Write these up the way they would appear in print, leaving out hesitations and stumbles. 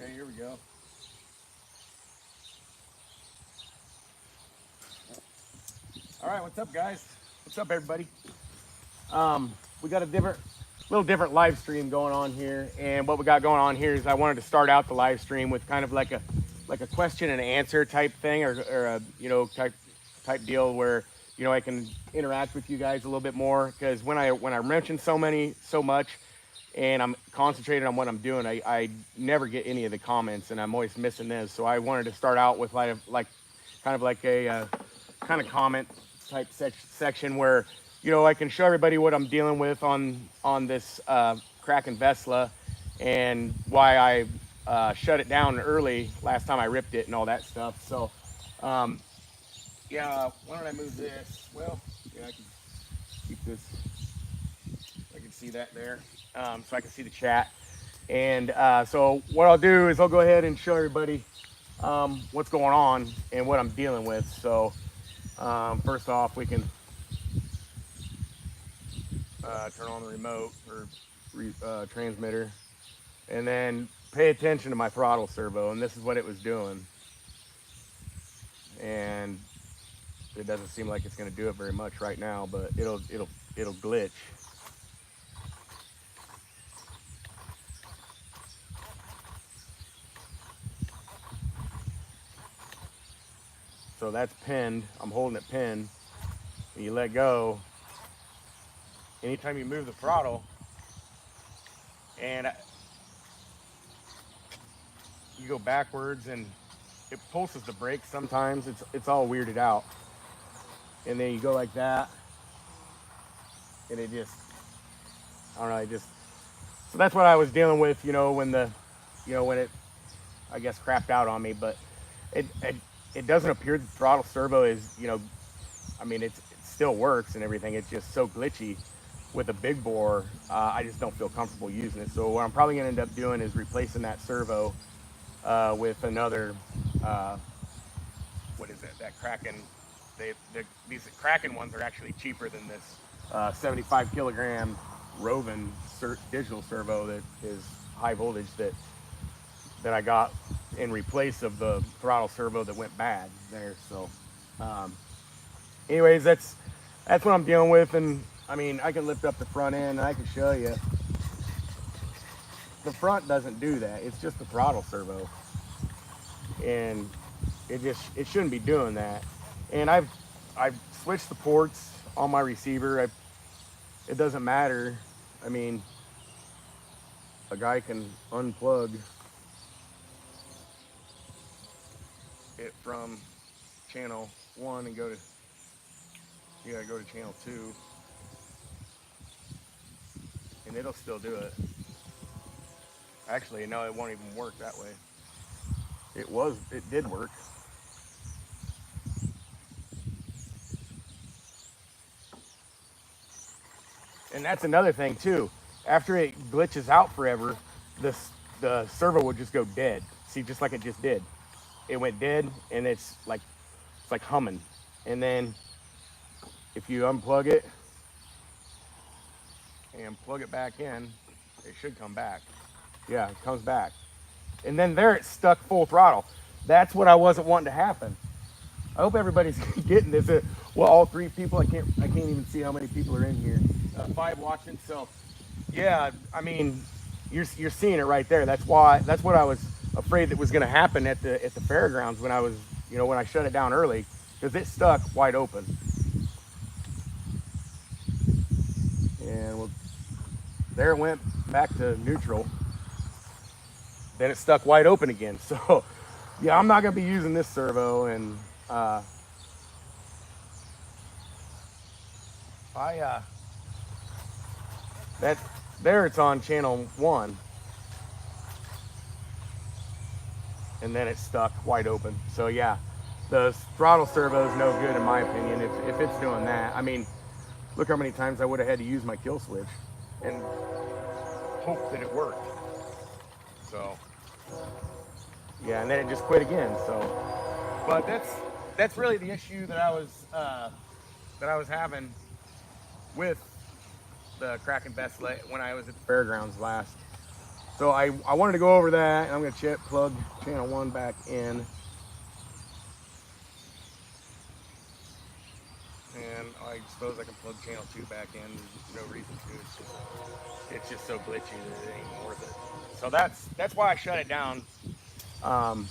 Okay, here we go. All right, what's up, guys? What's up, everybody? We got a little different live stream going on here, and what we got going on here is I wanted to start out the live stream with kind of like a question and answer type thing, or a type deal where I can interact with you guys a little bit more, because when I mention so much, and I'm concentrated on what I'm doing, I never get any of the comments, and I'm always missing this. So I wanted to start out with kind of like a kind of comment type section where I can show everybody what I'm dealing with on this Kraken Vesla, and why I shut it down early last time I ripped it and all that stuff. So yeah, why don't I move this? Well, yeah, I can keep this. I can see that there, so I can see the chat. And so what I'll do is I'll go ahead and show everybody what's going on and what I'm dealing with. So first off, we can turn on the remote or transmitter, and then pay attention to my throttle servo. And this is what it was doing. And it doesn't seem like it's going to do it very much right now, but it'll glitch. So that's pinned. I'm holding it pinned. And you let go. Anytime you move the throttle, and you go backwards, and it pulses the brakes sometimes. It's all weirded out. And then you go like that, and it just, I don't know, so that's what I was dealing with, when it, I guess, crapped out on me. But it doesn't appear the throttle servo is, I mean, it still works and everything. It's just so glitchy with a big bore. I just don't feel comfortable using it. So what I'm probably gonna end up doing is replacing that servo with another, what is it, that Kraken. These Kraken ones are actually cheaper than this 75 kilogram Rovin digital servo that is high voltage that I got in replace of the throttle servo that went bad there. So anyways, that's what I'm dealing with. And I mean, I can lift up the front end and I can show you. The front doesn't do that. It's just the throttle servo, and it shouldn't be doing that. And I've switched the ports on my receiver. It doesn't matter. I mean, a guy can unplug it from channel 1 and go to channel 2, and it'll still do it. Actually, no, it won't even work that way. It did work. And that's another thing too. After it glitches out forever, the servo will just go dead. See, just like it just did. It went dead, and it's like humming. And then if you unplug it and plug it back in, it should come back. Yeah, it comes back. And then there it's stuck full throttle. That's what I wasn't wanting to happen. I hope everybody's getting this. Well, all 3 people. I can't even see how many people are in here. 5 watching. So yeah, I mean, you're seeing it right there. That's what I was afraid that was going to happen at the fairgrounds when I was, when I shut it down early, because it stuck wide open. And there it went back to neutral. Then it stuck wide open again. So yeah, I'm not going to be using this servo. And there it's on channel 1, and then it's stuck wide open. So yeah, the throttle servo is no good in my opinion if it's doing that. I mean, look how many times I would have had to use my kill switch and hope that it worked. So yeah, and then it just quit again. So, but that's really the issue that I was having with the Kraken Vesla when I was at the fairgrounds last. So I wanted to go over that, and I'm gonna plug channel 1 back in. And I suppose I can plug channel 2 back in. There's no reason to. It's just so glitchy that it ain't worth it. So that's why I shut it down. Um,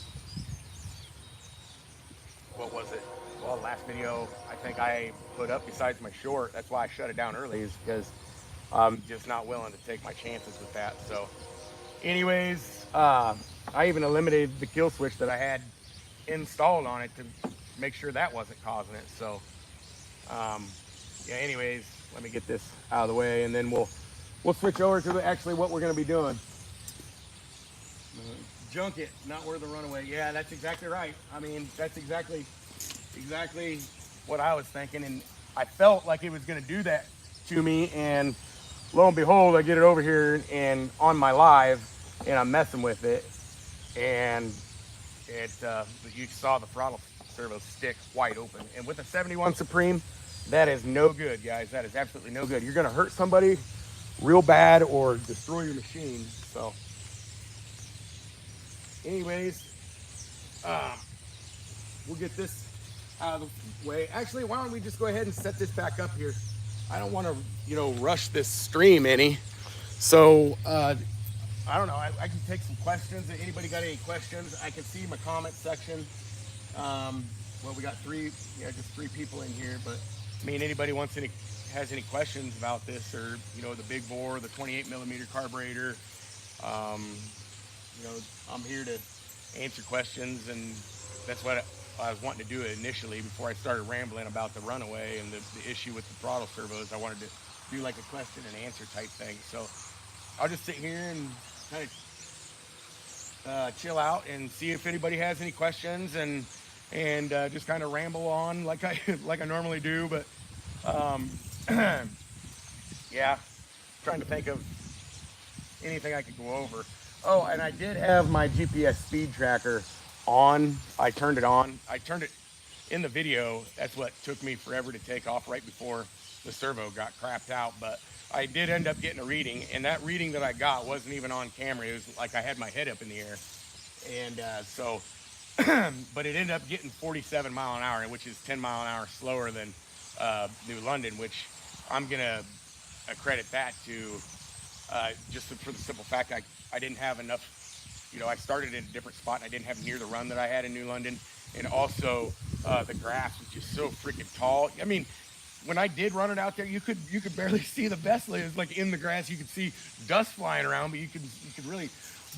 what was it? Well, last video I think I put up besides my short. That's why I shut it down early, is because I'm just not willing to take my chances with that. So anyways, I even eliminated the kill switch that I had installed on it to make sure that wasn't causing it. So yeah, anyways, let me get this out of the way, and then we'll switch over to actually what we're going to be doing. Junk it, not worth the runaway. Yeah, that's exactly right. I mean, that's exactly what I was thinking, and I felt like it was going to do that to me, and lo and behold, I get it over here and on my live, and I'm messing with it, and it you saw the throttle servo stick wide open, and with a 71 Supreme, that is no good, guys. That is absolutely no good. You're going to hurt somebody real bad or destroy your machine. So anyways, we'll get this out of the way. Actually, why don't we just go ahead and set this back up here? I don't want to, rush this stream any. So I don't know. I can take some questions. If anybody got any questions, I can see my comment section. Well, we got just three people in here, but I mean, anybody has any questions about this, or the big bore, the 28 millimeter carburetor, I'm here to answer questions, and that's what I was wanting to do initially before I started rambling about the runaway and the issue with the throttle servos. I wanted to do like a question and answer type thing. So I'll just sit here and kind of chill out and see if anybody has any questions, and just kind of ramble on like I normally do. But yeah, trying to think of anything I could go over. Oh, and I did have my GPS speed tracker on. I turned it on. I turned it in the video. That's what took me forever to take off right before the servo got crapped out. But I did end up getting a reading, and that reading that I got wasn't even on camera. It was like I had my head up in the air. And but it ended up getting 47 mile an hour, which is 10 mile an hour slower than New London, which I'm going to accredit that to just for the simple fact I didn't have enough. I started in a different spot, and I didn't have near the run that I had in New London. And also the grass was just so freaking tall. I mean, when I did run it out there, you could barely see the vessel. It was like in the grass. You could see dust flying around, but you could really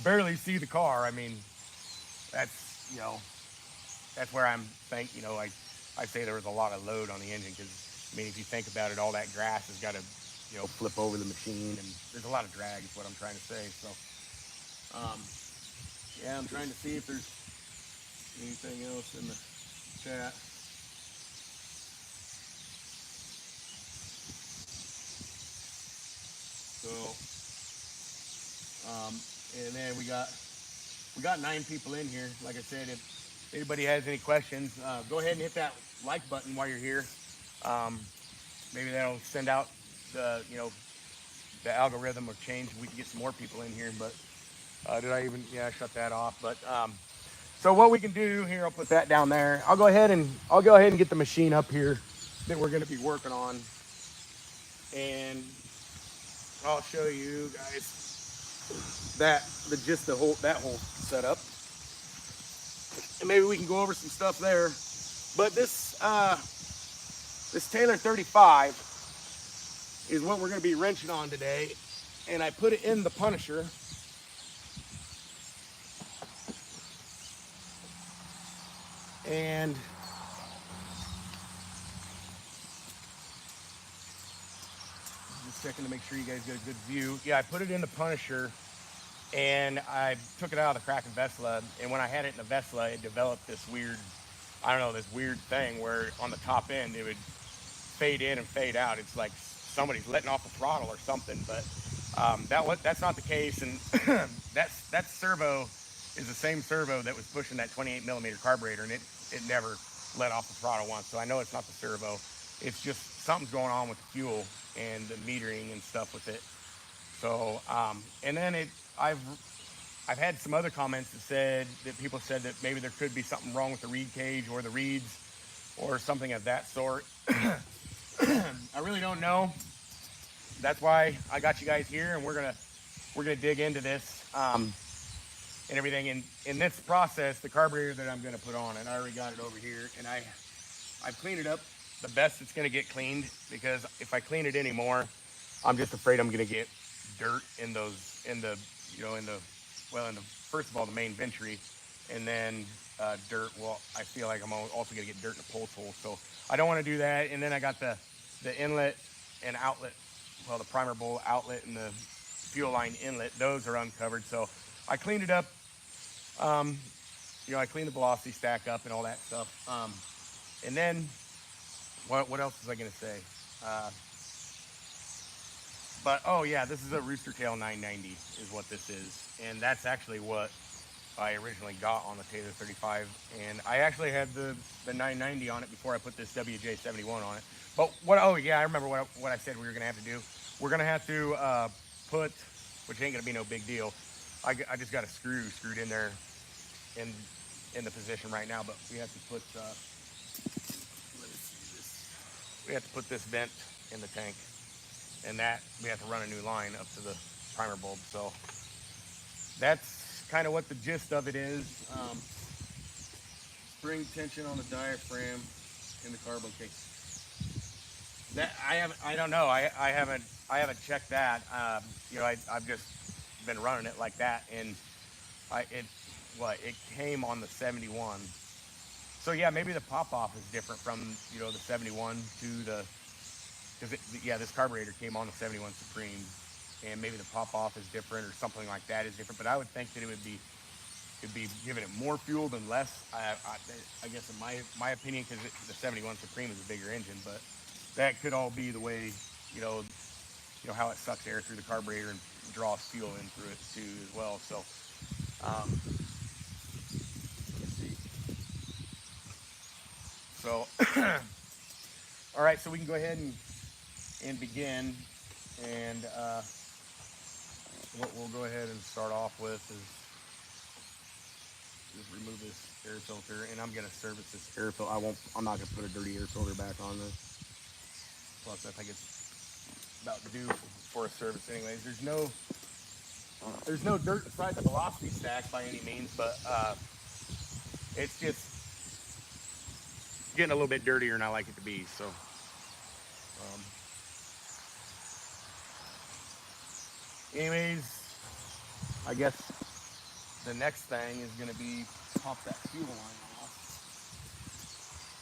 barely see the car. I mean, that's where I'm I say there was a lot of load on the engine, because I mean, if you think about it, all that grass has got to flip over the machine, and there's a lot of drag is what I'm trying to say. So yeah, I'm trying to see if there's anything else in the chat. So and then we got 9 people in here. Like I said, if anybody has any questions, go ahead and hit that like button while you're here. Maybe that'll send out the algorithm or change. We can get some more people in here. But did I even? Yeah, I shut that off. But so what we can do here, I'll put that down there. I'll go ahead and get the machine up here that we're going to be working on, and I'll show you guys that whole setup, and maybe we can go over some stuff there. But this Taylor 35 is what we're going to be wrenching on today, and I put it in the Punisher. And just checking to make sure you guys get a good view. Yeah, I put it in the Punisher, and I took it out of the Kraken Vesla, and when I had it in the Vesla, it developed this weird thing where on the top end it would fade in and fade out. It's like somebody's letting off the throttle or something, but that's not the case. And that servo is the same servo that was pushing that 28 millimeter carburetor, and it never let off the throttle once. So I know it's not the servo. It's just something's going on with the fuel and the metering and stuff with it. So and then I've had some other comments that people said that maybe there could be something wrong with the reed cage or the reeds or something of that sort. I really don't know. That's why I got you guys here, and we're gonna dig into this and everything. And in this process, the carburetor that I'm gonna put on, and I already got it over here, and I've cleaned it up the best it's gonna get cleaned, because if I clean it anymore, I'm just afraid I'm gonna get dirt in the first of all the main venturi, and then dirt. Well, I feel like I'm also gonna get dirt in the pulse hole, so I don't want to do that. And then I got the inlet and outlet, well, the primer bowl outlet and the fuel line inlet, those are uncovered. So I cleaned it up. I cleaned the velocity stack up and all that stuff. And then what else was I gonna say? But oh yeah, this is a Rooster Tail 990 is what this is, and that's actually what I originally got on the Taylor 35, and I actually had the 990 on it before I put this WJ71 on it. But oh yeah, I remember what I said we were gonna have to do. We're gonna have to put, which ain't gonna be no big deal. I just got a screw screwed in there in the position right now, but we have to put we have to put this vent in the tank, and that we have to run a new line up to the primer bulb. So that's kind of what the gist of it is. Spring tension on the diaphragm in the carbo case. That I don't know. I haven't checked that. I've just been running it like that, and it came on the 71. So yeah, maybe the pop off is different from the 71 to the, because this carburetor came on the 71 Supreme, and maybe the pop off is different or something like that is different. But I would think that it'd be giving it more fuel than less. I guess in my opinion, because the 71 Supreme is a bigger engine, but that could all be the way how it sucks air through the carburetor and draws fuel in through it too as well. So let's see. So all right, so we can go ahead and begin, and what we'll go ahead and start off with is just remove this air filter, and I'm going to service this air filter. I'm not going to put a dirty air filter back on this. Plus, I think it's about due for a service anyways. There's no dirt inside the velocity stack by any means, but it's just getting a little bit dirtier than I like it to be. So anyways, I guess the next thing is going to be pop that fuel line off,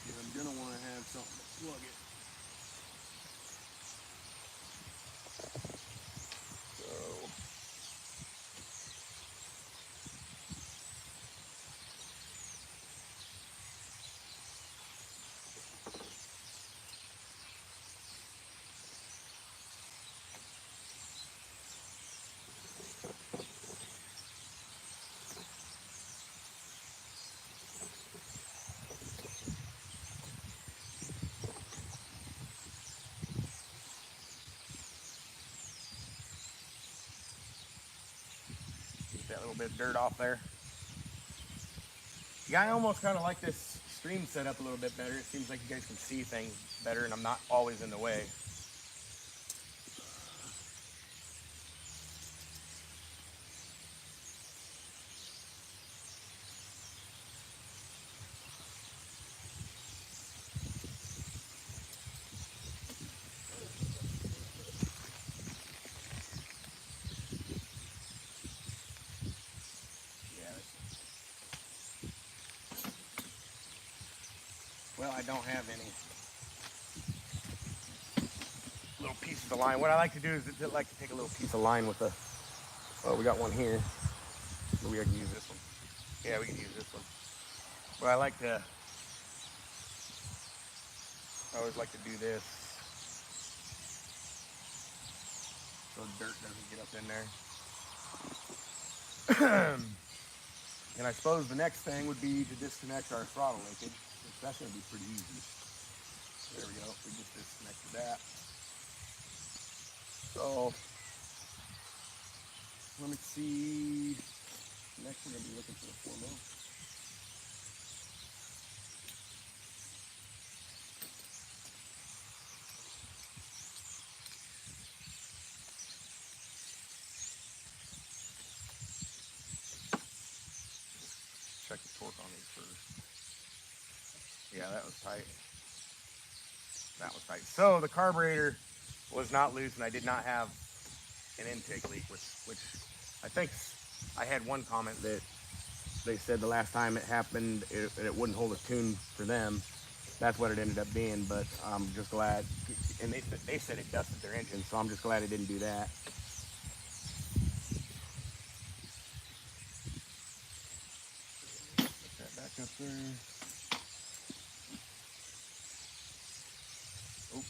because I'm going to want to have something to plug it. So that little bit of dirt off there. Yeah, I almost kind of like this stream set up a little bit better. It seems like you guys can see things better, and I'm not always in the way. Well, I don't have any little pieces of line. What I like to do is I like to take a little piece of line with we got one here. Maybe I can use this one. Yeah, we can use this one. But I always like to do this so dirt doesn't get up in there. And I suppose the next thing would be to disconnect our throttle linkage. That's going to be pretty easy. There we go. We just disconnected that. So let me see. Next, we're going to be looking for the 4 mil. Check the torque on these first. Yeah, that was tight. That was tight. So the carburetor was not loose, and I did not have an intake leak, which I think I had one comment that they said the last time it happened, it wouldn't hold a tune for them. That's what it ended up being, but I'm just glad. And they said it dusted their engine, so I'm just glad it didn't do that. Put that back up there. Oh.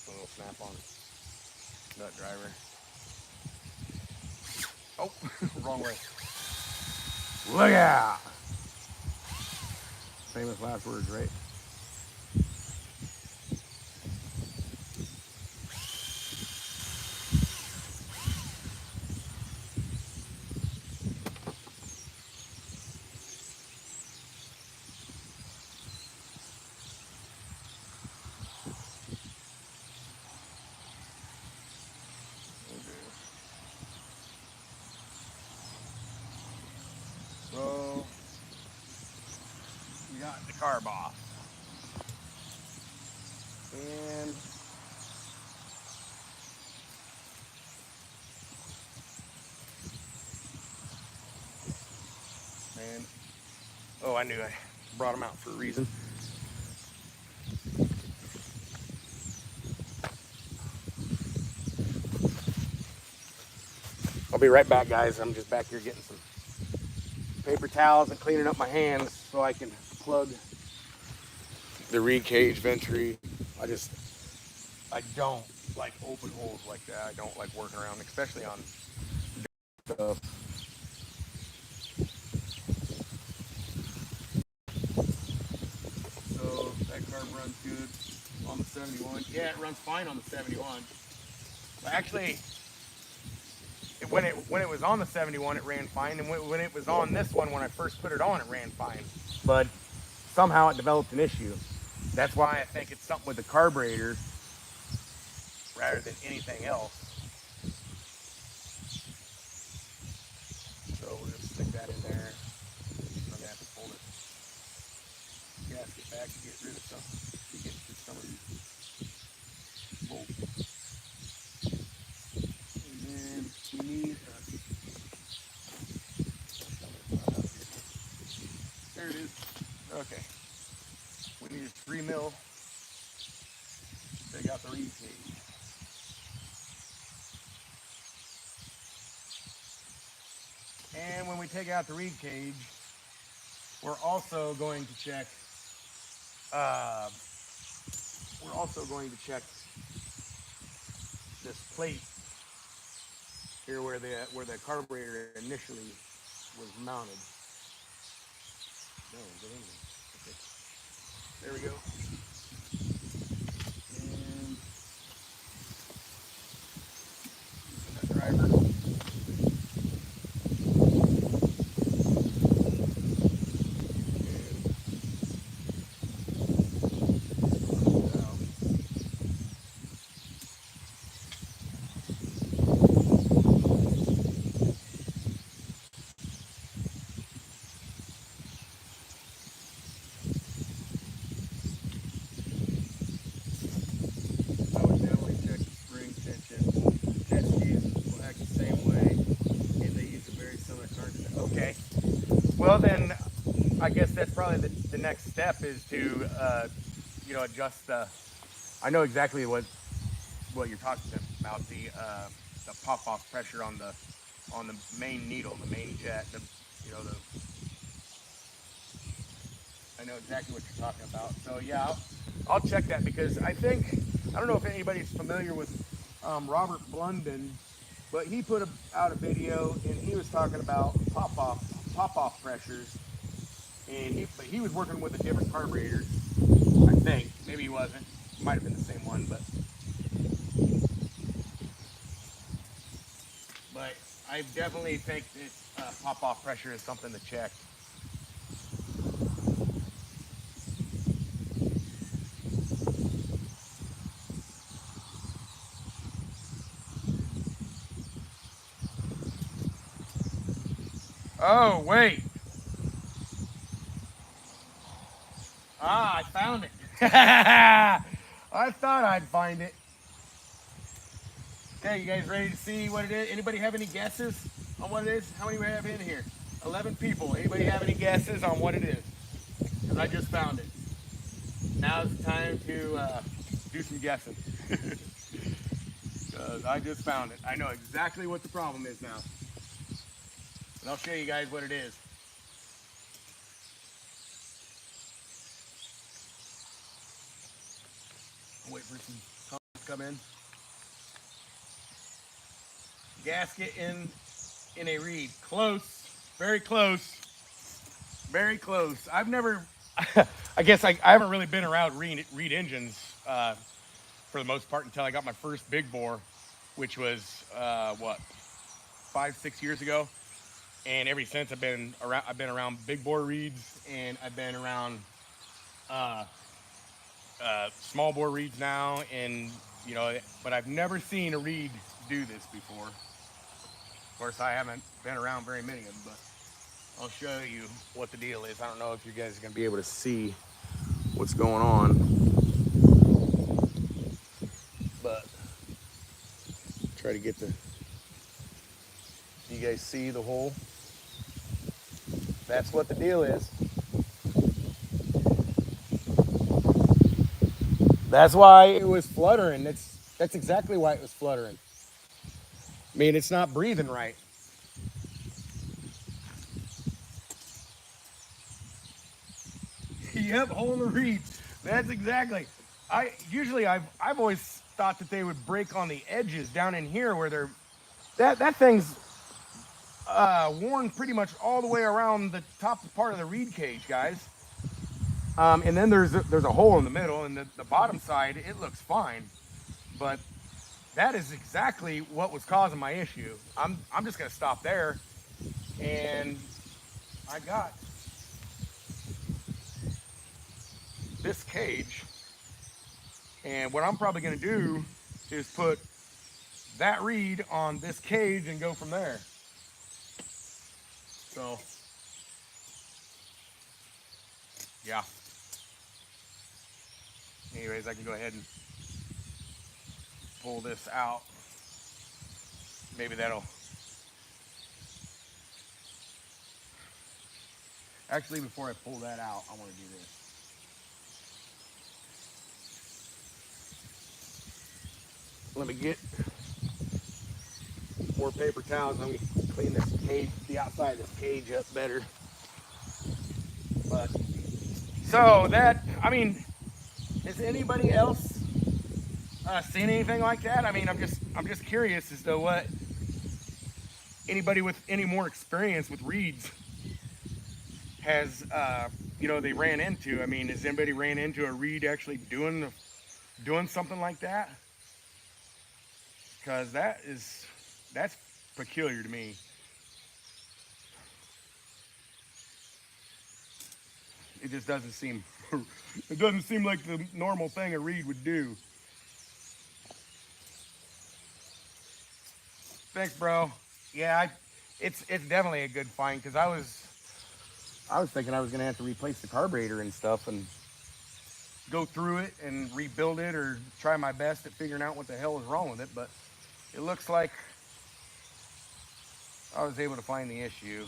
A little snap on nut driver. Oh, wrong way. Look out! Famous last words, right? So, we got the carb off. And oh, I knew I brought them out for a reason. I'll be right back, guys. I'm just back here getting some paper towels and cleaning up my hands so I can plug the reed cage venturi. I don't like open holes like that. I don't like working around, especially on stuff. So that carb runs good on the 71. Yeah, it runs fine on the 71. But actually, when it was on the 71, it ran fine, and when it was on this one, when I first put it on, it ran fine. But somehow it developed an issue. That's why I think it's something with the carburetor rather than anything else. So we'll just stick that in there. I'm gonna have to pull the gasket back to get rid of some, to get to some of these bolts. And then we need there it is. Okay. We need a 3 mil. Take out the reed cage. And when we take out the reed cage, we're also going to check. This plate here where the carburetor initially was mounted. No, get in there. Okay. There we go. And that driver. Well, then I guess that's probably the next step is to, adjust the. I know exactly what you're talking about, the pop-off pressure on the main needle, the main jet. I know exactly what you're talking about. So yeah, I'll check that because I don't know if anybody's familiar with Robert Blunden, but he put out a video and he was talking about pop-off pressures, and he was working with a different carburetor, I think. Maybe he wasn't. Might have been the same one, but I definitely think that pop-off pressure is something to check. Oh, wait. Ah, I found it. I thought I'd find it. Okay, you guys ready to see what it is? Anybody have any guesses on what it is? How many we have in here? 11 people. Anybody have any guesses on what it is? Because I just found it. Now's the time to do some guessing. Because I just found it. I know exactly what the problem is now. And I'll show you guys what it is. I'll wait for some comments to come in. Gasket in a reed. Close. Very close. Very close. I've never, I guess I haven't really been around reed engines for the most part until I got my first big bore, which was, what, 5-6 years ago. And ever since I've been around big bore reeds, and I've been around small bore reeds now, and you know, but I've never seen a reed do this before. Of course, I haven't been around very many of them, but I'll show you what the deal is. I don't know if you guys are gonna be able to see what's going on, but try to get the. Do you guys see the hole? That's what the deal is. That's why it was fluttering. That's exactly why it was fluttering. I mean, it's not breathing right. Yep, hole in the reed. That's exactly. I've always thought that they would break on the edges down in here where they're that thing's worn pretty much all the way around the top part of the reed cage, guys. And then there's a hole in the middle, and the bottom side it looks fine, but that is exactly what was causing my issue. I'm just gonna stop there, and I got this cage, and what I'm probably gonna do is put that reed on this cage and go from there. So yeah, anyways, I can go ahead and pull this out. Maybe that'll actually, before I pull that out, I want to do this. Let me get more paper towels. Let me clean this cage, the outside of this cage up better. But so that, I mean, has anybody else seen anything like that? I mean, I'm just curious as to what anybody with any more experience with reeds has, you know, they ran into. I mean, has anybody ran into a reed actually doing something like that? Because that's peculiar to me. It just doesn't seem it doesn't seem like the normal thing a reed would do. Thanks, bro. Yeah, it's definitely a good find, because I was thinking I was gonna have to replace the carburetor and stuff and go through it and rebuild it, or try my best at figuring out what the hell was wrong with it, but it looks like I was able to find the issue.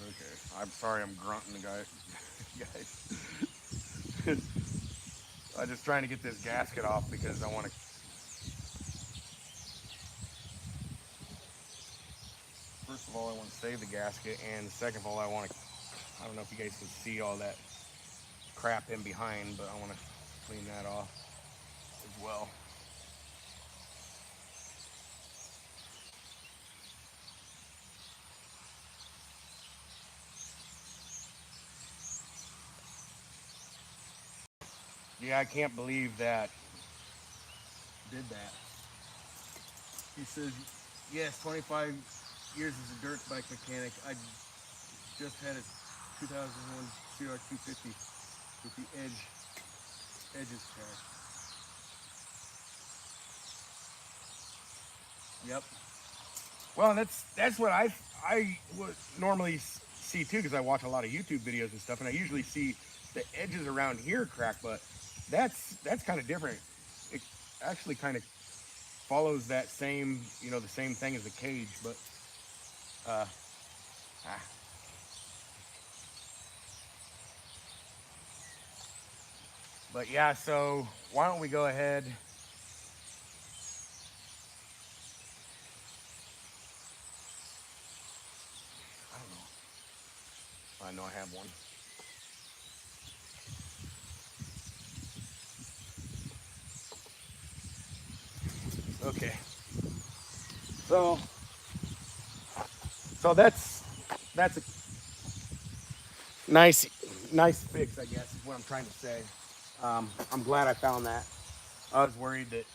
Okay, I'm sorry I'm grunting, guys. I'm just trying to get this gasket off because I want to. First of all, I want to save the gasket, and second of all, I don't know if you guys can see all that crap in behind, but I want to clean that off. well. Yeah, I can't believe that did that. He says, yes, 25 years as a dirt bike mechanic. I just had a 2001 CR250 with the edges cracked. Yep. Well, that's what I would normally see too, because I watch a lot of YouTube videos and stuff, and I usually see the edges around here crack, but that's kind of different. It actually kind of follows that same, the same thing as the cage, but uh, ah. But yeah. So why don't we go ahead? I don't know. I know I have one. Okay. So that's a nice fix, I guess, is what I'm trying to say. I'm glad I found that. I was worried that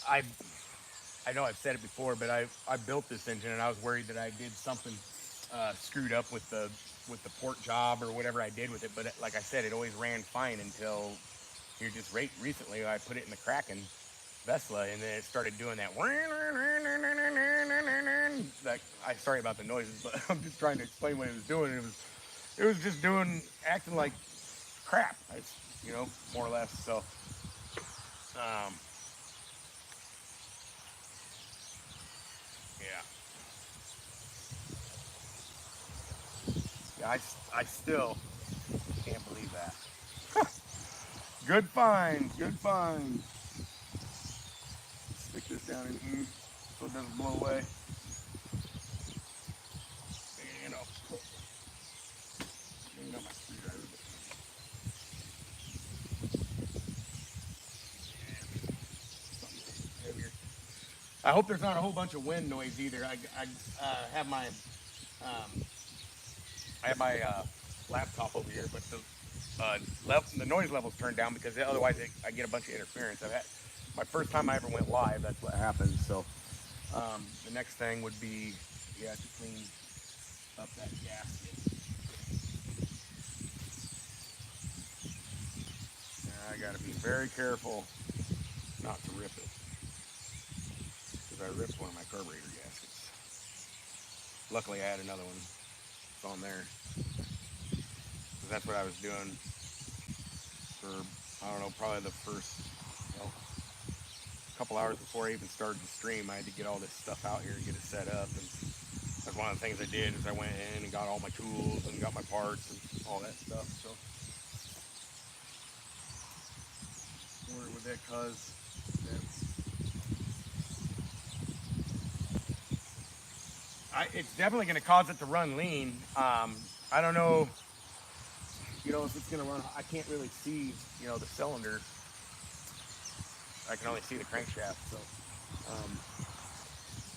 I know I've said it before, but I built this engine and I was worried that I did something screwed up with the port job or whatever I did with it. But like I said, it always ran fine until here just recently I put it in the Kraken Vesla, and then it started doing that. Like, sorry about the noises, but I'm just trying to explain what it was doing. It was just acting like crap. It's, more or less. So, um, yeah, yeah. I still can't believe that. Good find, good find. Stick this down in here so it doesn't blow away. And I'll put, got my screwdriver. Heavier. I hope there's not a whole bunch of wind noise either. Have my um, laptop over here, but the noise level's turned down because otherwise I get a bunch of interference. I've had my first time I ever went live. That's what happened. So the next thing would be, to clean up that gasket. I got to be very careful not to rip it, because I ripped one of my carburetor gaskets. Luckily, I had another one. It's on there, because that's what I was doing for, I don't know, probably the first, well, couple hours before I even started the stream. I had to get all this stuff out here and get it set up, and that's one of the things I did. Is I went in and got all my tools and got my parts and all that stuff. So where would that cause? It's definitely going to cause it to run lean. I don't know, if it's going to run. I can't really see, the cylinder. I can only see the crankshaft. So, um,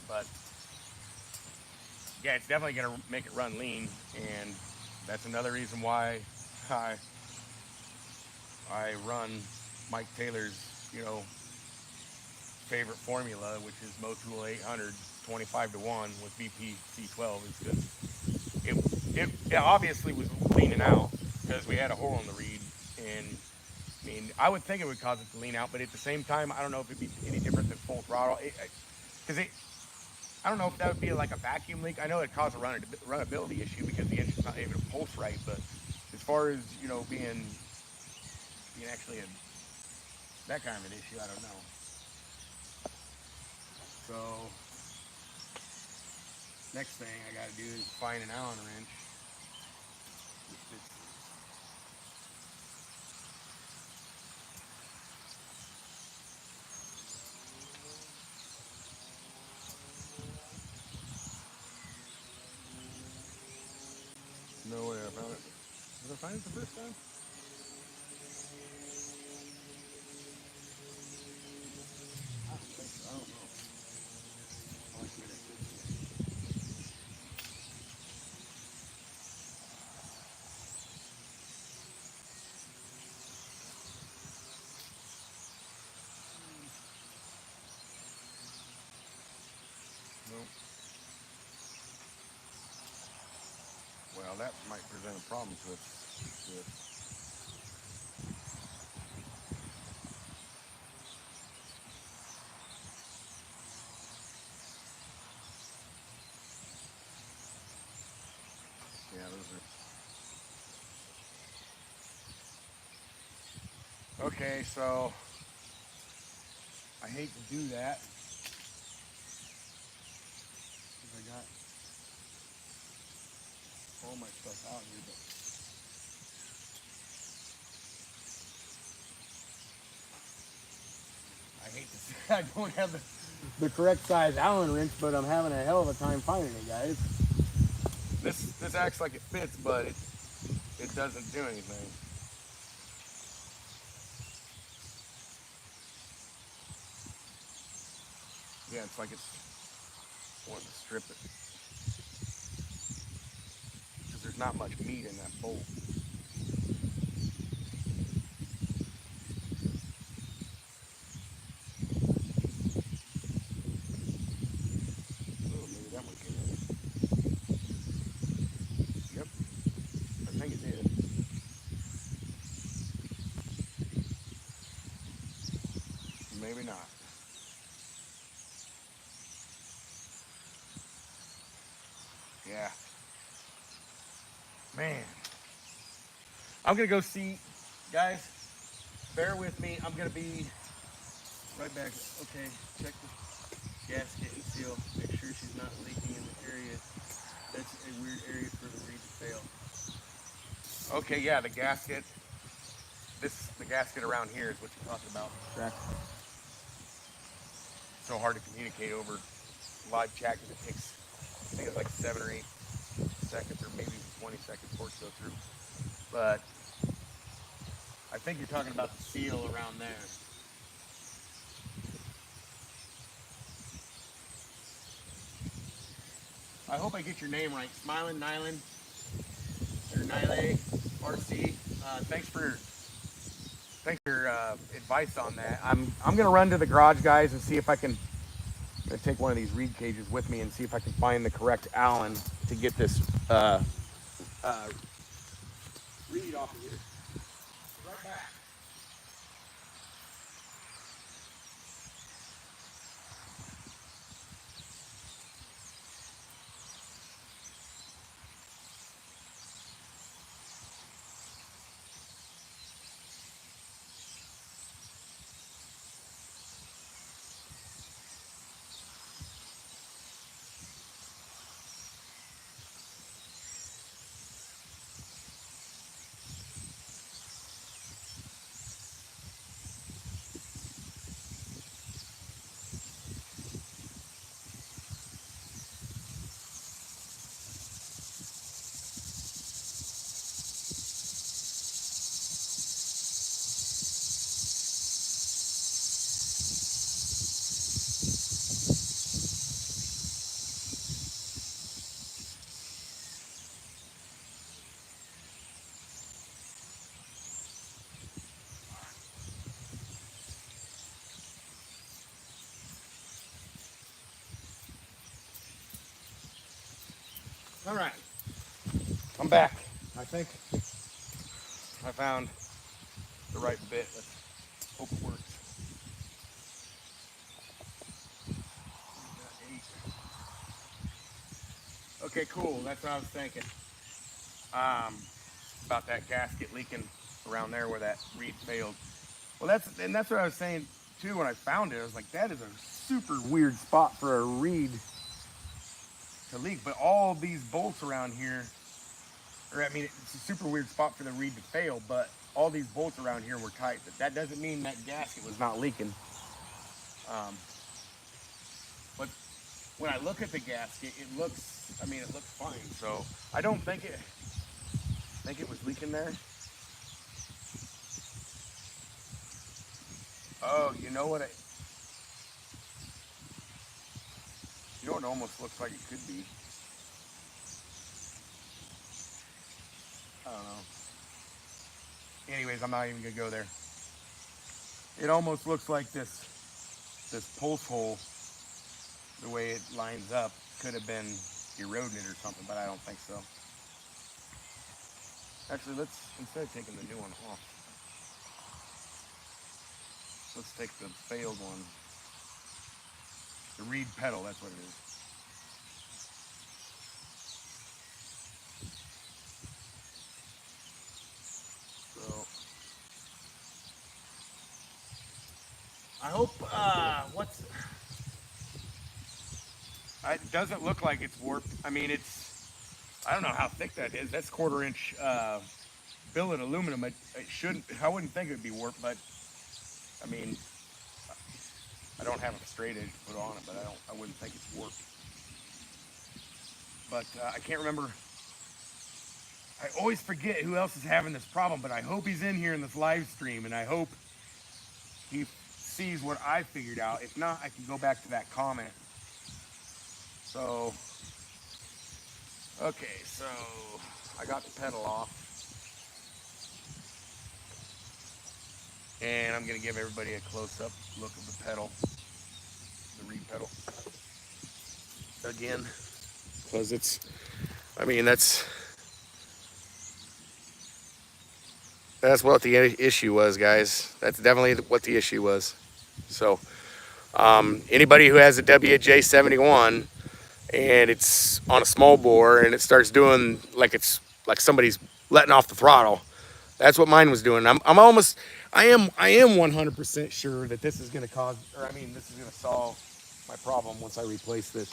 but yeah, it's definitely going to make it run lean, and that's another reason why I run Mike Taylor's, favorite formula, which is Motul 800 25 to 1 with BP C12, is because it obviously was leaning out because we had a hole in the reed, and I mean, I would think it would cause it to lean out, but at the same time, I don't know if it'd be any different than full throttle, because I don't know if that would be like a vacuum leak. I know it'd cause a runnability issue because the engine's not able to pulse right, but as far as being actually that kind of an issue, I don't know. So next thing I got to do is find an Allen wrench. No way I found it. Did I find it the first time? Nope. Well, that might present a problem to it. Yeah, those are. Okay, so I hate to do that. I got all my stuff out here, but I hate to say I don't have the correct size Allen wrench, but I'm having a hell of a time finding it, guys. This acts like it fits, but it doesn't do anything. Yeah, it's like it's wanting to strip it because there's not much meat in that bolt. Oh, maybe that one came in. Yep, I think it did. Maybe not. Yeah. Man. I'm gonna go see, guys, bear with me. I'm gonna be right back. Okay, check the gasket and seal. Make sure she's not leaking in the area. That's a weird area for the reed to fail. Okay, yeah, the gasket. The gasket around here is what you're talking about. Correct. So hard to communicate over live chat because it takes, I think it's like 7 or 8 seconds or maybe even 20 seconds for it to go through. But I think you're talking about the seal around there. I hope I get your name right. Smiling Nyland or Nile RC. Thanks for your advice on that. I'm gonna run to the garage, guys, and see if I can. I'm gonna take one of these reed cages with me and see if I can find the correct Allen to get this reed off of here. Right back. All right, I'm back. I think I found the right bit. Let's hope it works. Okay, cool. That's what I was thinking. About that gasket leaking around there where that reed failed. Well, that's what I was saying too when I found it. I was like, that is a super weird spot for a reed to leak. But all these bolts around here, or I mean, it's a super weird spot for the reed to fail. But all these bolts around here were tight. But that doesn't mean that gasket was not leaking. But when I look at the gasket, it looks fine. So I don't think it was leaking there. Oh, you know what it almost looks like it could be. I don't know. Anyways, I'm not even gonna go there. It almost looks like this pulse hole the way it lines up could have been eroding it or something, but I don't think so. Actually, let's, instead of taking the new one off, let's take the failed one. The reed pedal, that's what it is. So, I hope, it doesn't look like it's warped. I mean, I don't know how thick that is. That's 1/4 inch billet aluminum. It shouldn't, I wouldn't think it would be warped, but I mean, I don't have a straight edge to put on it, but I wouldn't think it's warped. But I can't remember. I always forget who else is having this problem, but I hope he's in here in this live stream, and I hope he sees what I figured out. If not, I can go back to that comment. So, okay, so I got the pedal off, and I'm gonna give everybody a close-up look of the pedal, the reed pedal, again, because it's, I mean, that's what the issue was, guys. That's definitely what the issue was. So, anybody who has a WJ71 and it's on a small bore and it starts doing like it's like somebody's letting off the throttle, that's what mine was doing. I am 100% sure that this is going to cause, or I mean, this is going to solve my problem once I replace this.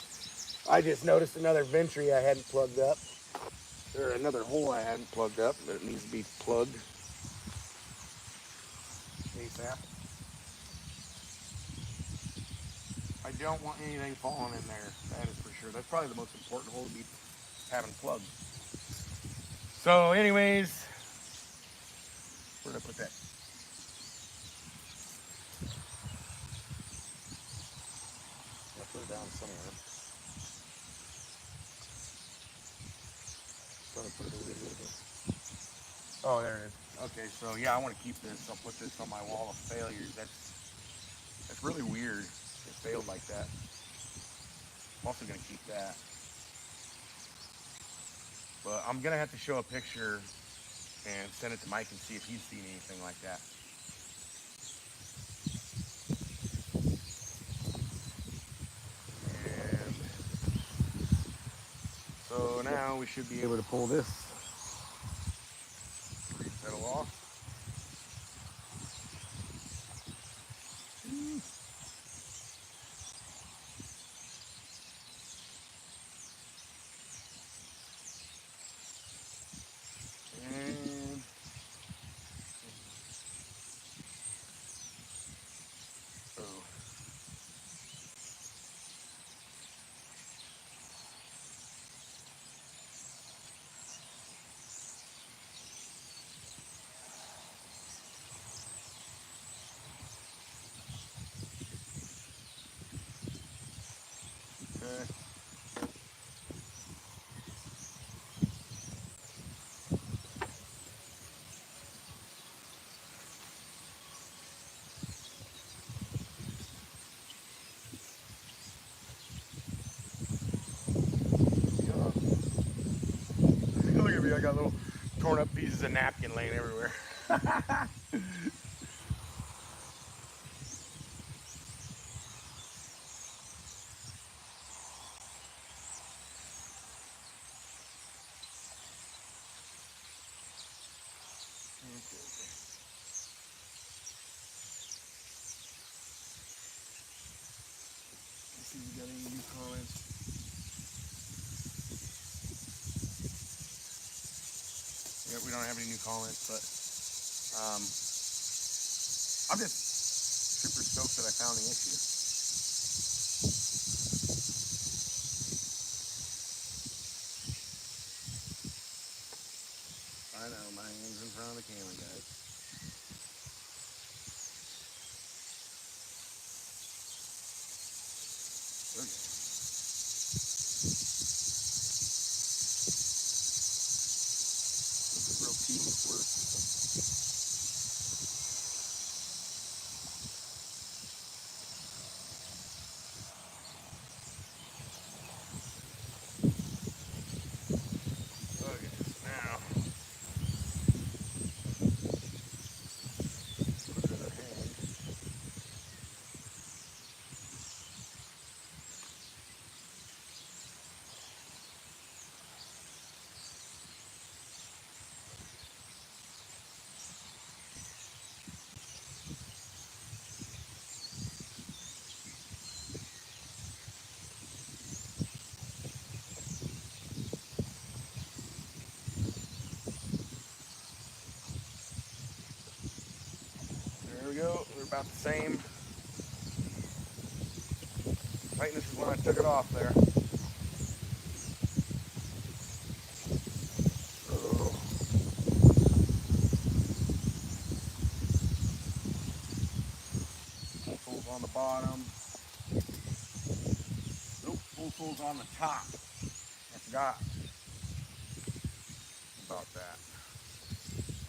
I just noticed another ventry I hadn't plugged up, or another hole I hadn't plugged up that needs to be plugged ASAP. I don't want anything falling in there, that is for sure. That's probably the most important hole to be having plugged. So anyways, where did I put that? I put it down somewhere. Oh, there it is. Okay, so yeah, I want to keep this. I'll put this on my wall of failures. That's really weird. It failed like that. I'm also gonna keep that. But I'm gonna have to show a picture and send it to Mike and see if he's seen anything like that. And so now we should be able to pull this reed pedal off. And oh. Okay. Look at me, I got little torn up pieces of napkin laying everywhere. Let's see if we got any new comments. Yeah, we don't have any new comments, but I'm just super stoked that I found the issue. I know, my hand's in front of the camera, guys. Okay. This is real tedious work. about the same. Tightness is when I took it off there. Pull tools on the bottom. Nope, pull tools on the top. I forgot about that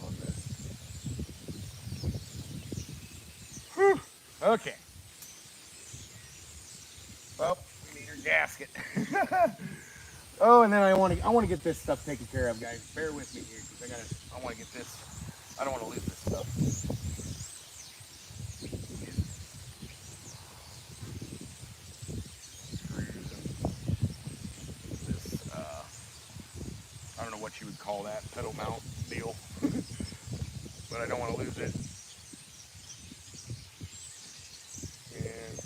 on this. Whew. Okay. Well, we need our gasket. Oh, and then I want to get this stuff taken care of, guys. Bear with me here, because I want to get this. I don't want to lose this stuff. This, I don't know what you would call that pedal mount deal, but I don't want to lose it. And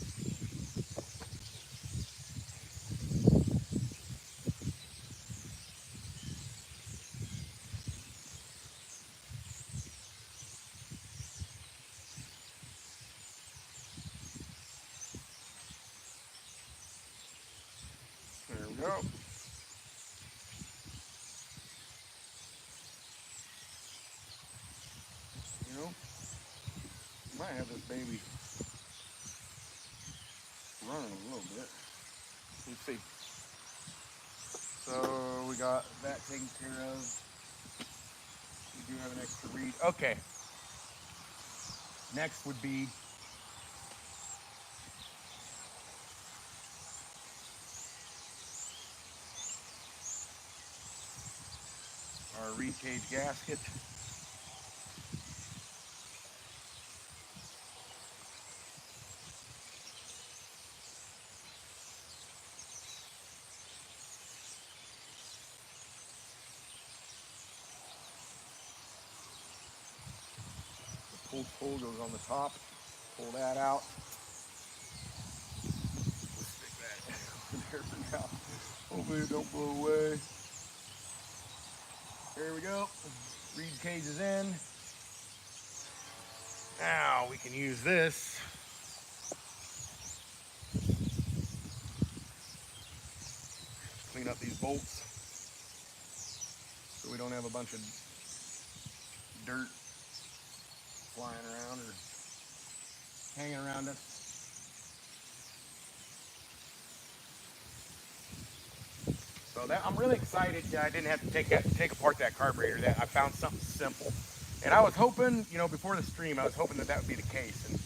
there we go. You know, might have this baby running a little bit. Let's see. So we got that taken care of. We do have an extra reed. Okay. Next would be our reed cage gasket. The pull goes on the top. Pull that out. We'll stick that there for now. Hopefully it don't blow away. There we go. Reed cage is in. Now we can use this. Clean up these bolts so we don't have a bunch of dirt flying around or hanging around us. So that I'm really excited. I didn't have to take apart that carburetor. That I found something simple, and I was hoping, you know, before the stream, I was hoping that would be the case, and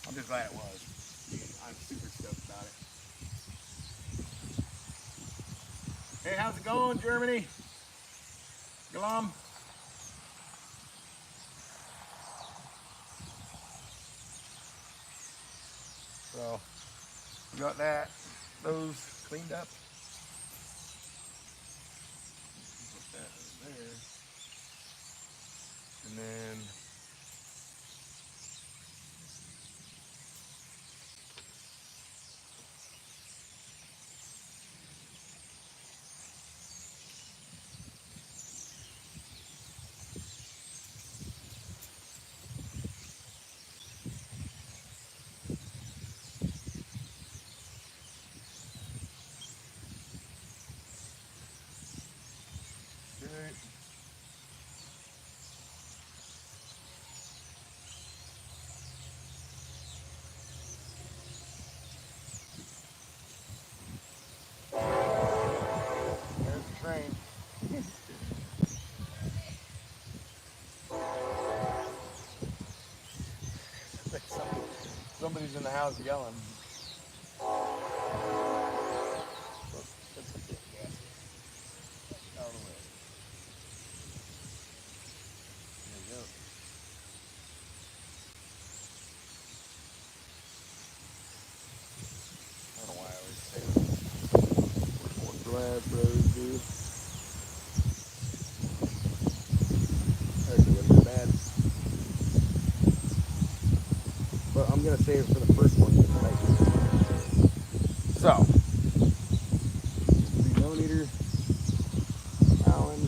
I'm just glad it was. I'm super stoked about it. Hey, how's it going, Germany? Glum? So, we got those cleaned up. Put that in there. And then there's the train. Somebody's in the house yelling. But I'm gonna save it for the first one tonight. So, 3mm Allen.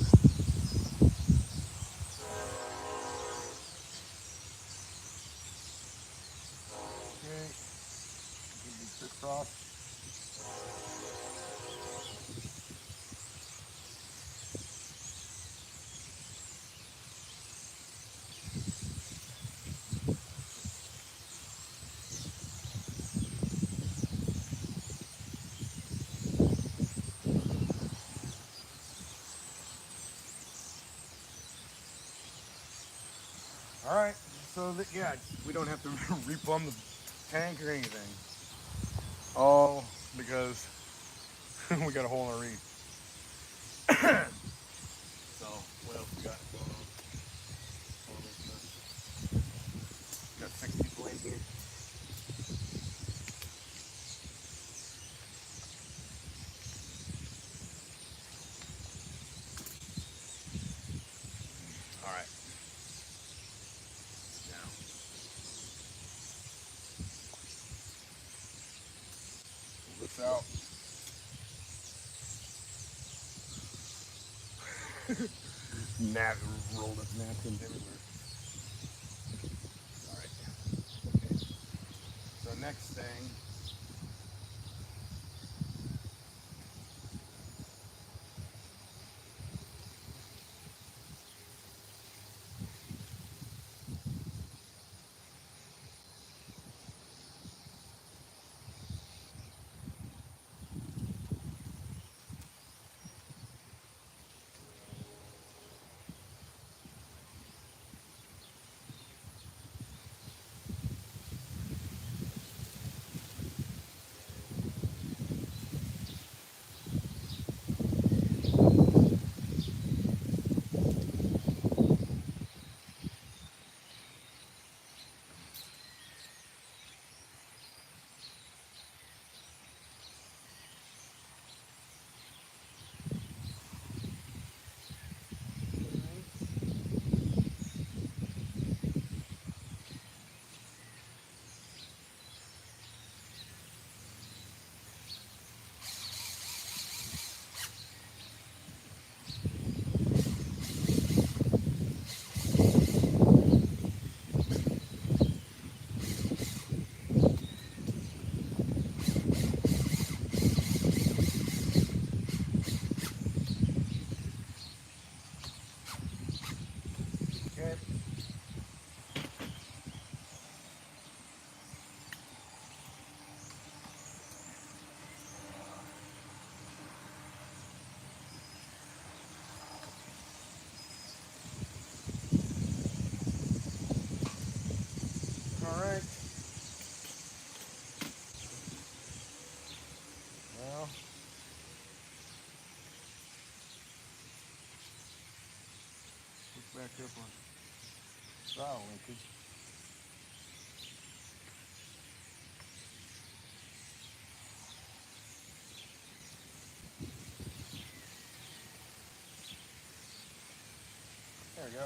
so that, yeah, we don't have to replumb the tank or anything. All because we got a hole in our reed. So what else we got going on? Got 6 people in here. All right. Now, pull this out. Rolled up napkins everywhere. All right. Okay. So next thing. Okay. All right. Well, look back up on style linkage. There we go.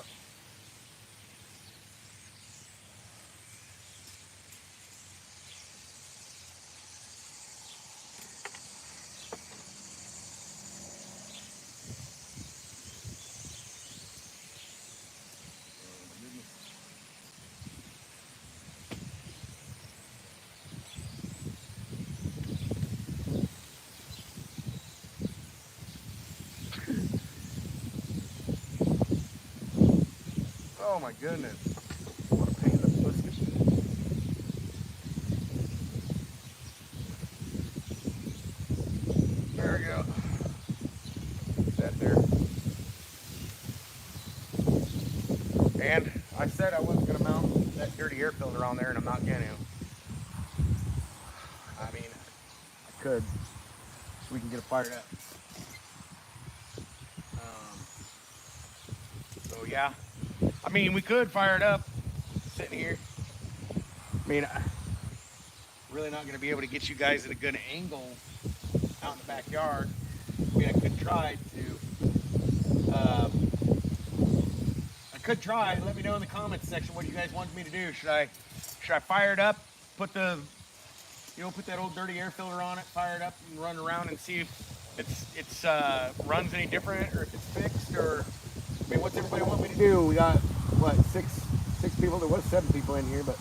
Oh my goodness. What a pain in the biscuit. There we go. That there. And I said I wasn't going to mount that dirty air filter on there, and I'm not going to. I mean, I could, so we can get it fired up. So yeah, I mean, we could fire it up sitting here. I mean, I'm really not going to be able to get you guys at a good angle out in the backyard. I mean, I could try to. I could try. Let me know in the comments section what you guys want me to do. Should I fire it up? Put the, put that old dirty air filter on it, fire it up, and run around and see if it's runs any different, or if it's fixed, or I mean, what's everybody want me to do? We got what, six people? There was 7 people in here, but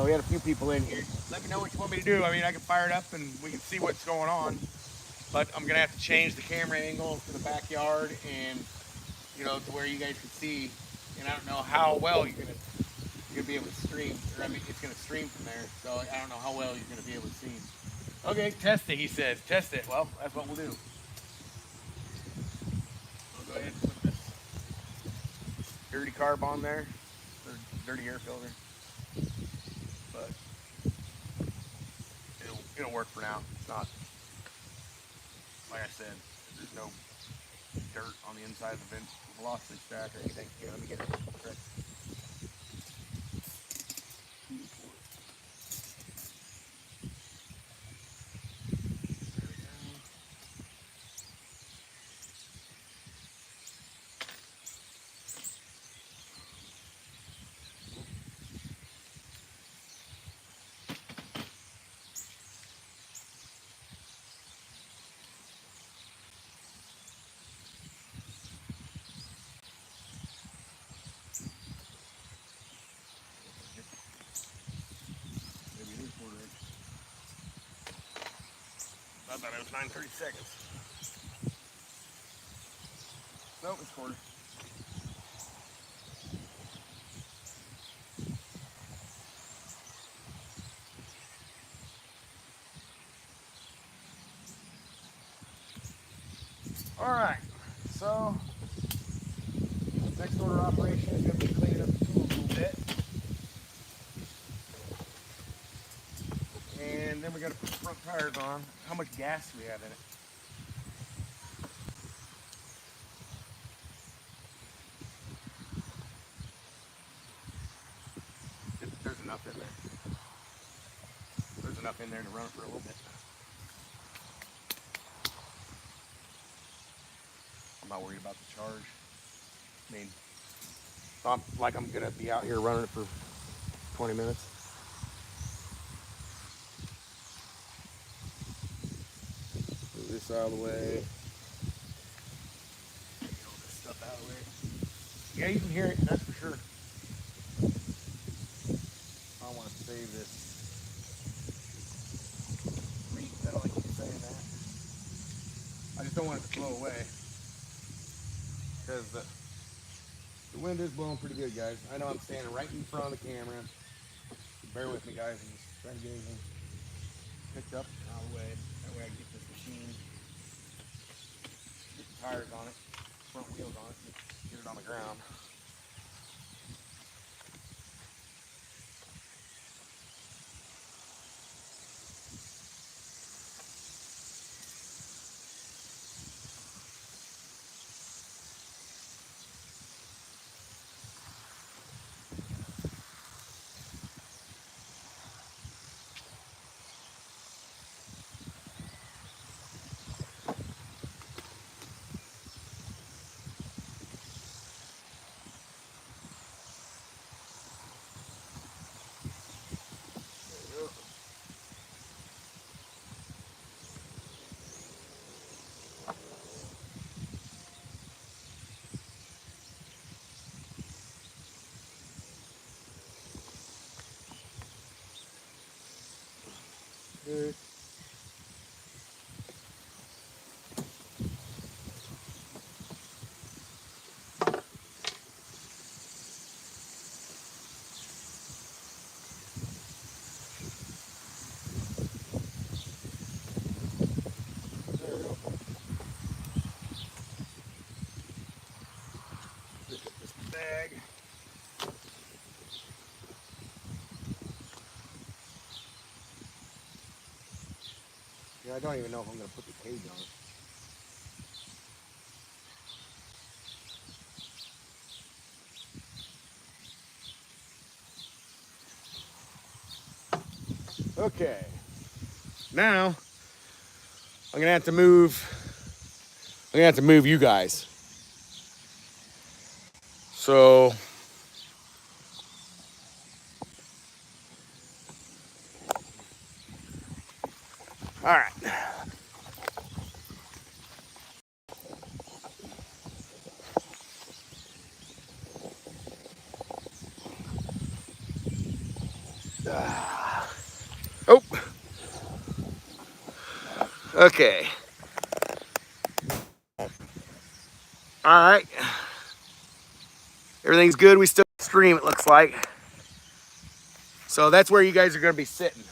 we had a few people in here. Let me know what you want me to do. I mean, I can fire it up and we can see what's going on. But I'm gonna have to change the camera angle to the backyard and to where you guys can see. And I don't know how well you're gonna be able to stream. Or I mean, it's gonna stream from there. So I don't know how well you're gonna be able to see. Okay, test it. He says, test it. Well, that's what we'll do. I'll go ahead and put this dirty carb on there. Or dirty air filter, but it'll work for now. It's not, like I said, there's no dirt on the inside of the velocity stack or anything. Here, let me get it. Okay. Maybe it is 1/4 inch. I thought it was 9/32. Nope, it's 1/4. All right, so next order operation is going to be cleaning up the tool a little bit. And then we got to put the front tires on. How much gas do we have in it? There's enough in there. There's enough in there to run it for a little bit. I'm not worried about the charge. I mean, it's not like I'm gonna be out here running it for 20 minutes. Move this out of the way. Get all this stuff out of the way. Yeah, you can hear it, that's for sure. I want to save this. I don't like you saying that. I just don't want it to blow away. Because the wind is blowing pretty good, guys. I know I'm standing right in front of the camera. Bear with me, guys. I'm just trying to get everything picked up out of the way. That way I can get this machine, get the tires on it, front wheels on it, get it on the ground. Good. This bag. Yeah, I don't even know if I'm going to put the cage on it. Okay. Now I'm gonna have to move. I'm gonna have to move you guys. So all right. Oh. Okay. All right. Everything's good. We still stream, it looks like. So that's where you guys are going to be sitting.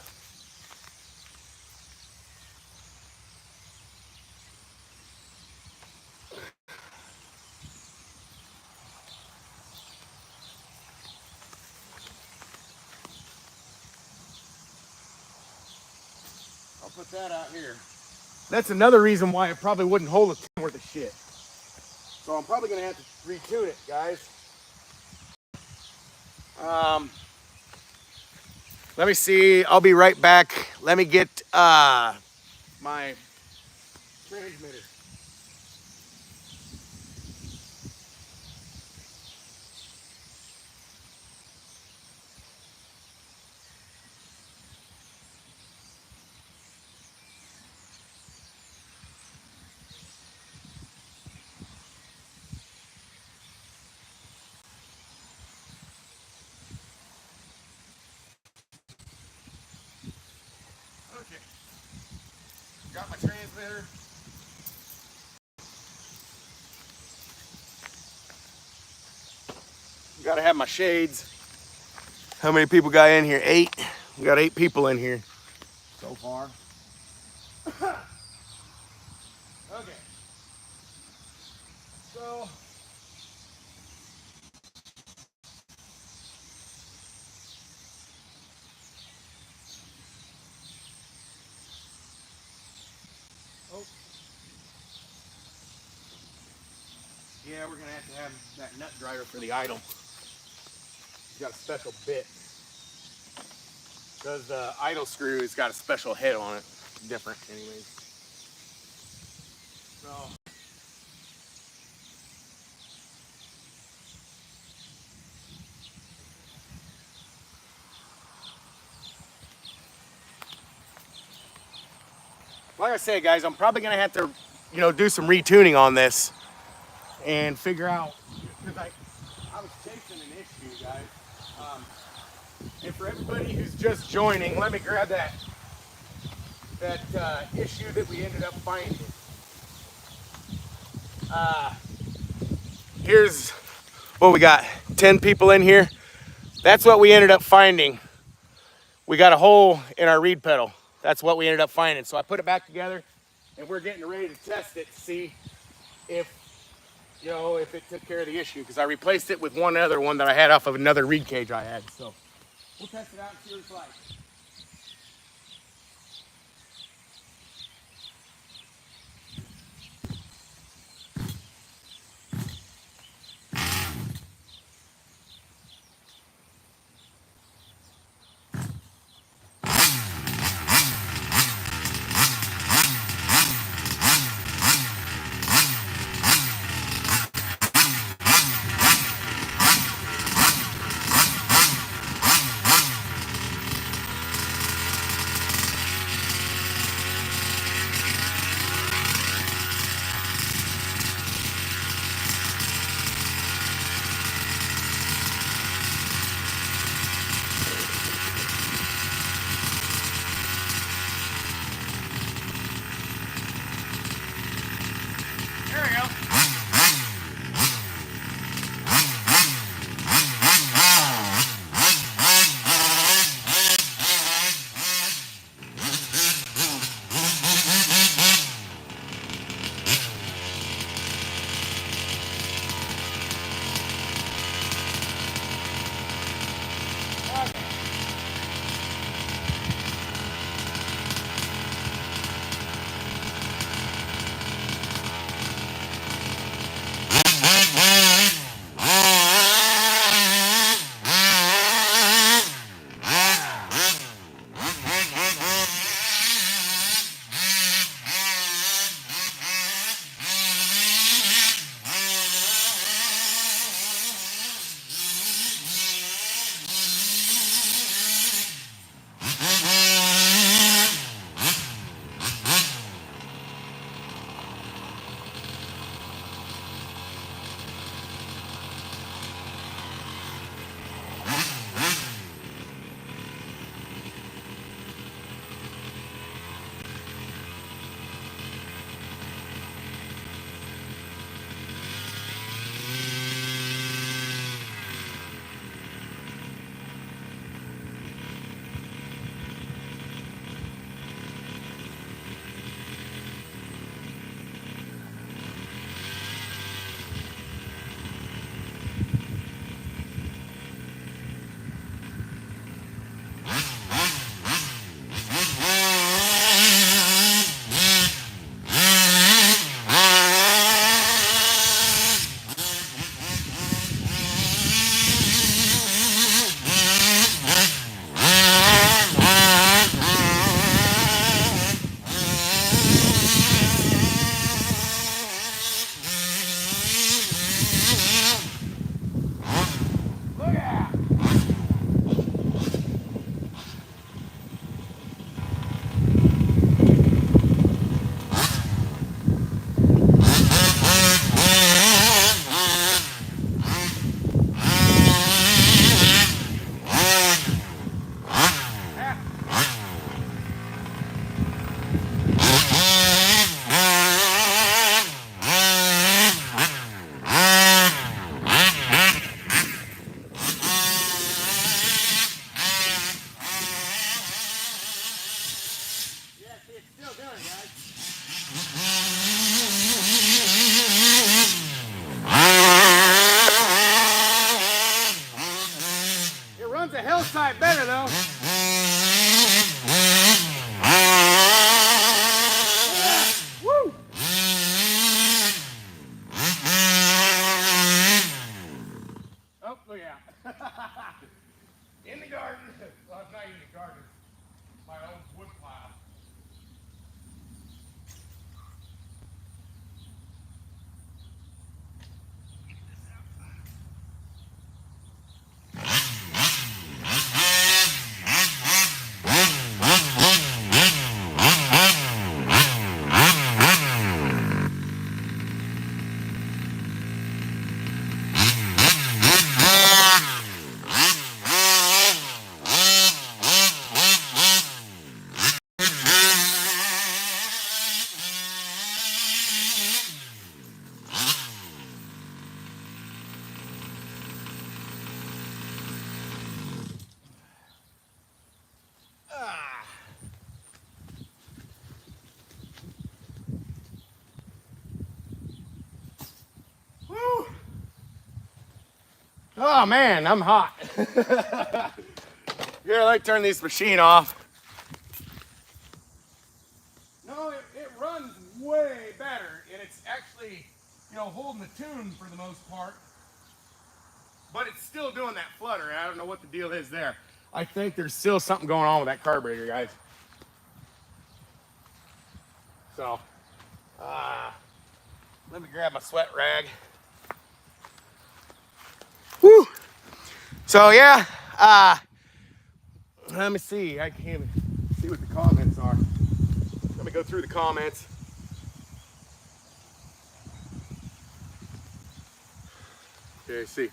put that out here. That's another reason why it probably wouldn't hold a ton worth of shit. So I'm probably gonna have to retune it, guys. Let me see. I'll be right back. Let me get my transmitter. Okay. Got my transmitter. Gotta have my shades. How many people got in here? 8. We got 8 people in here so far. Okay. So yeah, we're gonna have to have that nut dryer for the idle. It's got a special bit. Because the idle screw has got a special head on it. Different anyways. So like I say, guys, I'm probably gonna have to, do some retuning on this and figure out, because I was chasing an issue, guys. And for everybody who's just joining, let me grab that issue that we ended up finding. Here's what we got. 10 people in here. That's what we ended up finding. We got a hole in our reed pedal. That's what we ended up finding. So I put it back together, and we're getting ready to test it to see if it took care of the issue, because I replaced it with one other one that I had off of another reed cage I had. So we'll test it out and see what it's like. a hell sight better though. Woo! Oh, look out. In the garden. Well, it's not even the garden. My old wood pile. Woo! Oh man, I'm hot. Here, let me turn this machine off. No, it runs way better, and it's actually, holding the tune for the most part. But it's still doing that flutter. I don't know what the deal is there. I think there's still something going on with that carburetor, guys. So, let me grab my sweat rag. Woo! So yeah, let me see. I can't even see what the comments are. Let me go through the comments. Okay, see.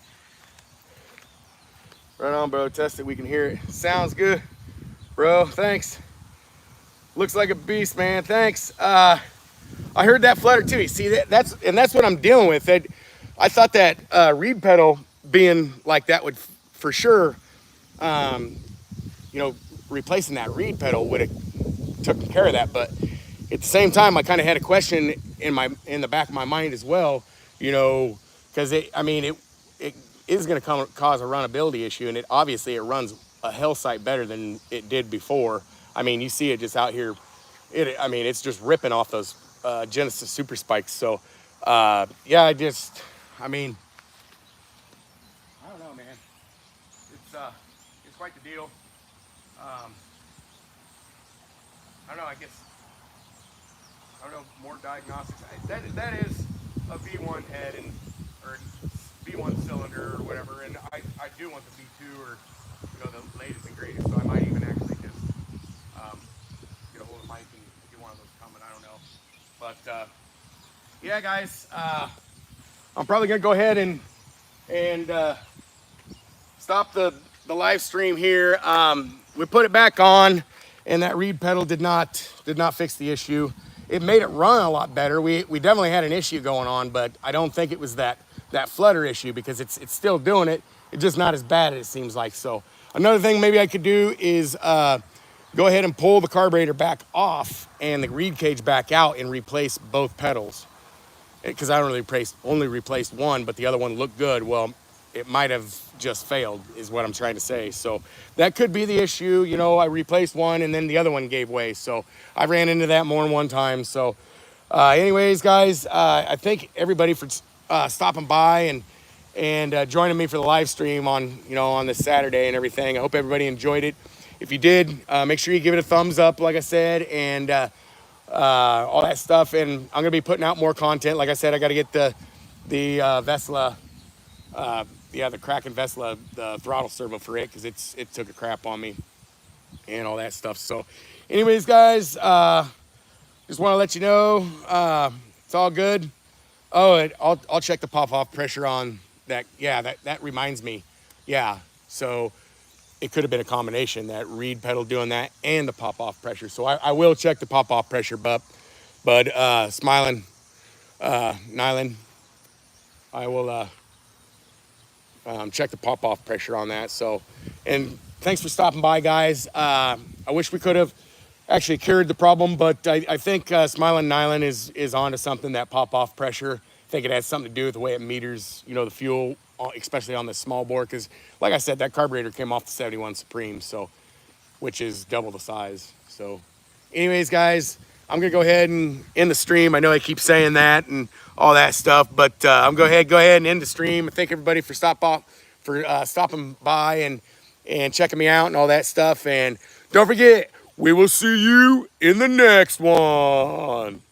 Right on, bro. Test it. We can hear it. Sounds good, bro. Thanks. Looks like a beast, man. Thanks. I heard that flutter too. You see that's what I'm dealing with. I thought that reed pedal being like that would for sure, replacing that reed pedal would have taken care of that. But at the same time, I kind of had a question in the back of my mind as well. Because it is going to cause a runnability issue, and it runs a hell sight better than it did before. I mean, you see it just out here. It's just ripping off those Genesis Super Spikes. So, yeah, I don't know, man. It's quite the deal. I don't know. I don't know. More diagnostics. That is a V1 head or V1 cylinder or whatever, and I do want the V2 or the latest and greatest. So I might even actually just get a hold of Mike and get one of those coming. I don't know, but yeah, guys, I'm probably gonna go ahead and stop the live stream here. We put it back on, and that reed pedal did not fix the issue. It made it run a lot better. We definitely had an issue going on, but I don't think it was that flutter issue, because it's still doing it. It's just not as bad as it seems like. So another thing maybe I could do is go ahead and pull the carburetor back off and the reed cage back out and replace both pedals. Because I only replaced one, but the other one looked good. Well, it might have just failed is what I'm trying to say. So that could be the issue. I replaced one and then the other one gave way. So I ran into that more than one time. So anyways, guys, I thank everybody for stopping by and joining me for the live stream on this Saturday and everything. I hope everybody enjoyed it. If you did, make sure you give it a thumbs up, like I said, and all that stuff. And I'm gonna be putting out more content. Like I said, I got to get the Vesla, the Kraken Vesla, the throttle servo for it, because it took a crap on me and all that stuff. So anyways, guys, just want to let you know it's all good. Oh, I'll check the pop-off pressure on that. Yeah, that reminds me. Yeah, so it could have been a combination, that reed pedal doing that and the pop-off pressure. So I will check the pop-off pressure, but Smiling Nyland, I will check the pop-off pressure on that. So, and thanks for stopping by, guys. I wish we could have actually cured the problem, but I think Smiling Nyland is onto something, that pop-off pressure. I think it has something to do with the way it meters, the fuel especially on the small bore, because like I said, that carburetor came off the 71 Supreme, so which is double the size. So anyways, guys, I'm gonna go ahead and end the stream. I know I keep saying that and all that stuff, but I'm go ahead and end the stream. Thank everybody for stopping by and checking me out and all that stuff. And don't forget, we will see you in the next one.